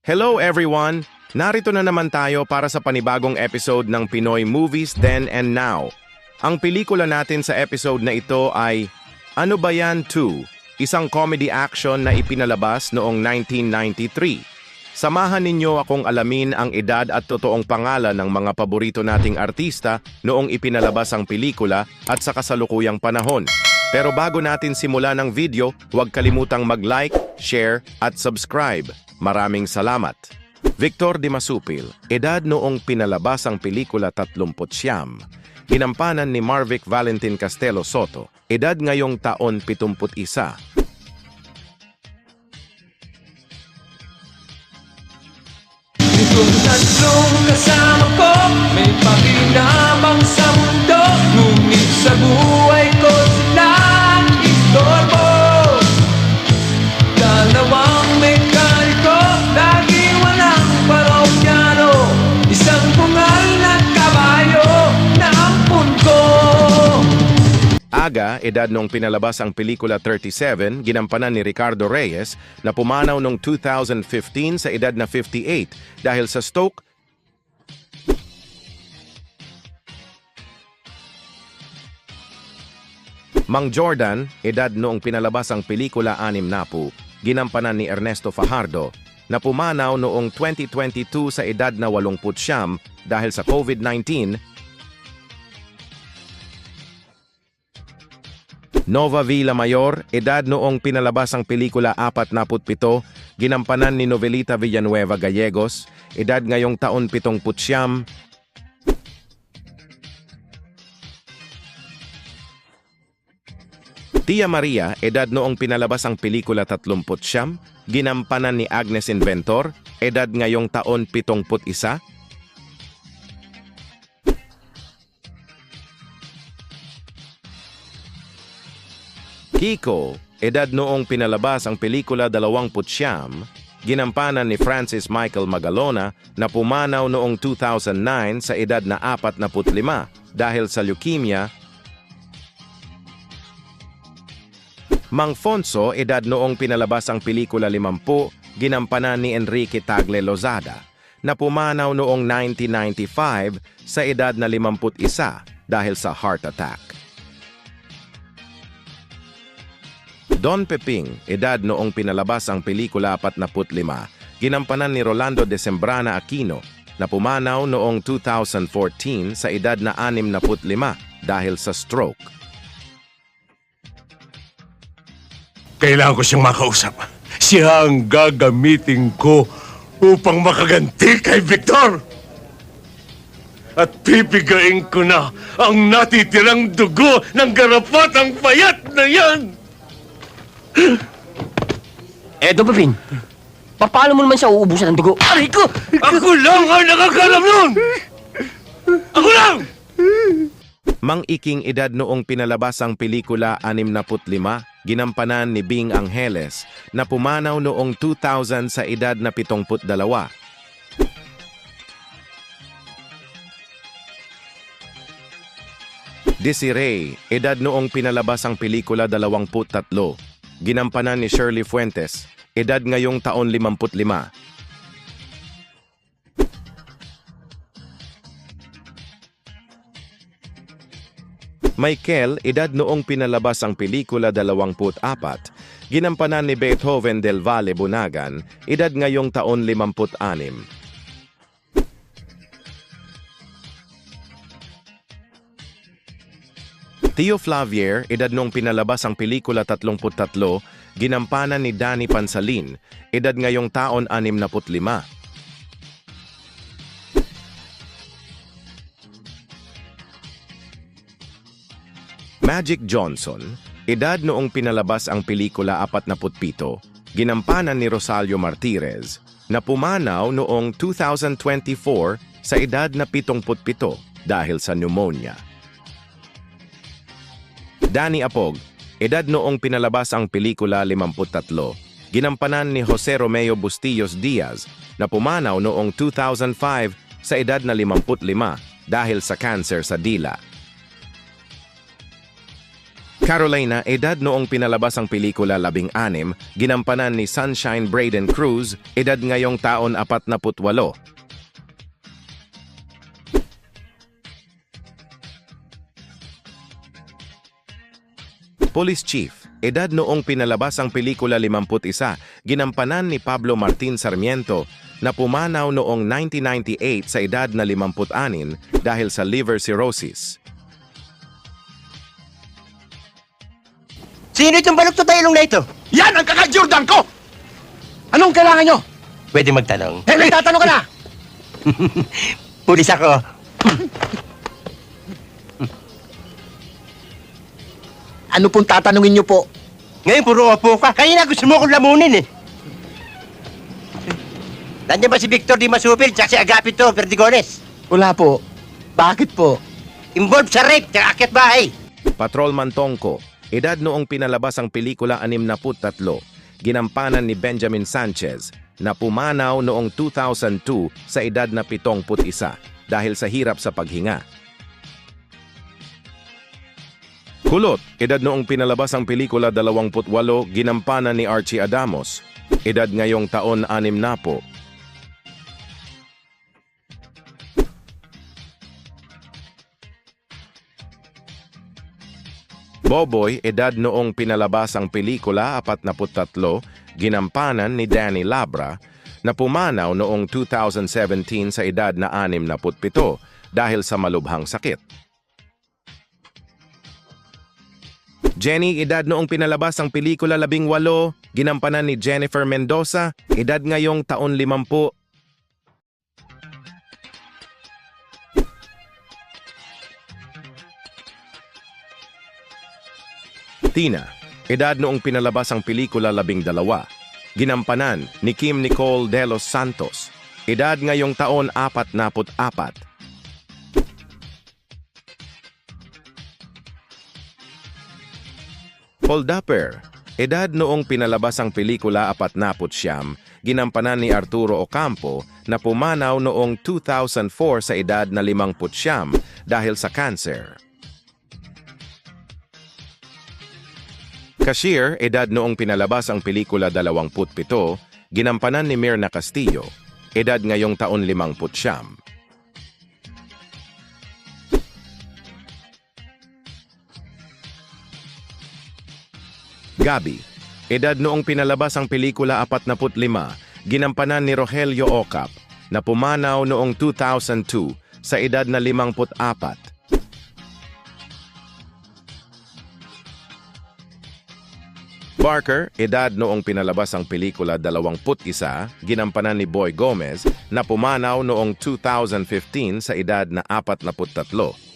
Hello everyone! Narito na naman tayo para sa panibagong episode ng Pinoy Movies Then and Now. Ang pelikula natin sa episode na ito ay Ano Ba Yan 2? Isang comedy action na ipinalabas noong 1993. Samahan ninyo akong alamin ang edad at totoong pangalan ng mga paborito nating artista noong ipinalabas ang pelikula at sa kasalukuyang panahon. Pero bago natin simulan ang video, huwag kalimutang mag-like, share at subscribe. Maraming salamat. Victor Di Masupil, edad noong pinalabas ang pelikula 39. Ginampanan ni Marvic Valentin Castelo Soto, edad ngayong taon 71. Itong tatlong kasama ko, may pakinabang sa mundo. Ngunit sa buhay ko sila ang istorbo. Dalawang mekaniko, lagi walang parokyano. Isang pungal na kabayo na ampun ko. Aga, edad noong pinalabas ang pelikula 37, ginampanan ni Ricardo Reyes na pumanaw noong 2015 sa edad na 58 dahil sa stroke. Mang Jordan, edad noong pinalabas ang pelikula 60, ginampanan ni Ernesto Fajardo na pumanaw noong 2022 sa edad na 89 dahil sa COVID-19. Nova Villamayor, edad noong pinalabas ang pelikula 47, ginampanan ni Novelita Villanueva Gallegos, edad ngayong taon 70. Tia Maria, edad noong pinalabas ang pelikula 30, ginampanan ni Agnes Inventor, edad ngayong taon 71. Kiko, edad noong pinalabas ang pelikula 20, ginampanan ni Francis Michael Magalona na pumanaw noong 2009 sa edad na 45 dahil sa leukemia. Mang Fonso, edad noong pinalabas ang pelikula 50, ginampanan ni Enrique Tagle Lozada na pumanaw noong 1995 sa edad na 51 dahil sa heart attack. Don Peping, edad noong pinalabas ang pelikula 45, ginampanan ni Rolando de Sembrana Aquino na pumanaw noong 2014 sa edad na 65 dahil sa stroke. Kailangan ko siyang makausap. Siya ang gagamitin ko upang makaganti kay Victor. At pipigain ko na ang natitirang dugo ng garapatang payat na yan! Edo, Peping. Paano mo naman siya uubusan ng dugo? Aray ko! Ako lang ang nakakalam nun! Ako lang! Mang Iking, edad noong pinalabas ang pelikula 65, ginampanan ni Bing Angeles na pumanaw noong 2000 sa edad na 72. Desiree, edad noong pinalabas ang pelikula 23, ginampanan ni Shirley Fuentes, edad ngayong taon 55. Michael, edad noong pinalabas ang pelikula 24, ginampanan ni Beethoven del Valle Bunagan, edad ngayong taon 56. Theo Flavier, edad noong pinalabas ang pelikula 33, ginampanan ni Danny Pansalin, edad ngayong taon 65. Magic Johnson, edad noong pinalabas ang pelikula 47, ginampanan ni Rosalio Martirez, na pumanaw noong 2024 sa edad na 77 dahil sa pneumonia. Danny Apog, edad noong pinalabas ang pelikula 53, ginampanan ni Jose Romeo Bustillos Diaz, na pumanaw noong 2005 sa edad na 55 dahil sa cancer sa dila. Carolina, edad noong pinalabas ang pelikula 16, ginampanan ni Sunshine Braden Cruz, edad ngayong taon 48. Police Chief, edad noong pinalabas ang pelikula 51, ginampanan ni Pablo Martin Sarmiento na pumanaw noong 1998 sa edad na 56 dahil sa liver cirrhosis. Sino itong baluktot na ilong na ito? Yan ang kaka-Jordan ko! Anong kailangan nyo? Pwede magtanong. Eh, nagtatanong ka na! Pulis ako. Ano pong tatanungin niyo po? Ngayon puro opo ka. Kanina gusto mo akong lamunin eh. Nandiyan ba si Victor Di Masupil tsaka si Agapito Perdigones? Wala po. Bakit po? Involved sa rape tsaka akyat bahay. Patrolman Tongko, edad noong pinalabas ang pelikula 63, ginampanan ni Benjamin Sanchez na pumanaw noong 2002 sa edad na 71 dahil sa hirap sa paghinga. Kulot, edad noong pinalabas ang pelikula 28, ginampanan ni Archie Adamos, edad ngayong taon 60. Boboy, edad noong pinalabas ang pelikula 43, ginampanan ni Danny Labra na pumanaw noong 2017 sa edad na 67 dahil sa malubhang sakit. Jenny, edad noong pinalabas ang pelikula 18, ginampanan ni Jennifer Mendoza, edad ngayong taon 50. Tina, edad noong pinalabas ang pelikula 12, ginampanan ni Kim Nicole de los Santos, edad ngayong taon 44. Holdupper, edad noong pinalabas ang pelikula 49, ginampanan ni Arturo Ocampo na pumanaw noong 2004 sa edad na 50 dahil sa cancer. Cashier, edad noong pinalabas ang pelikula 27, ginampanan ni Mirna Castillo, edad ngayong taon 50. Gabi, edad noong pinalabas ang pelikula 45, ginampanan ni Rogelio Ocap na pumanaw noong 2002 sa edad na 54. Barker, edad noong pinalabas ang pelikula 21, ginampanan ni Boy Gomez na pumanaw noong 2015 sa edad na 43.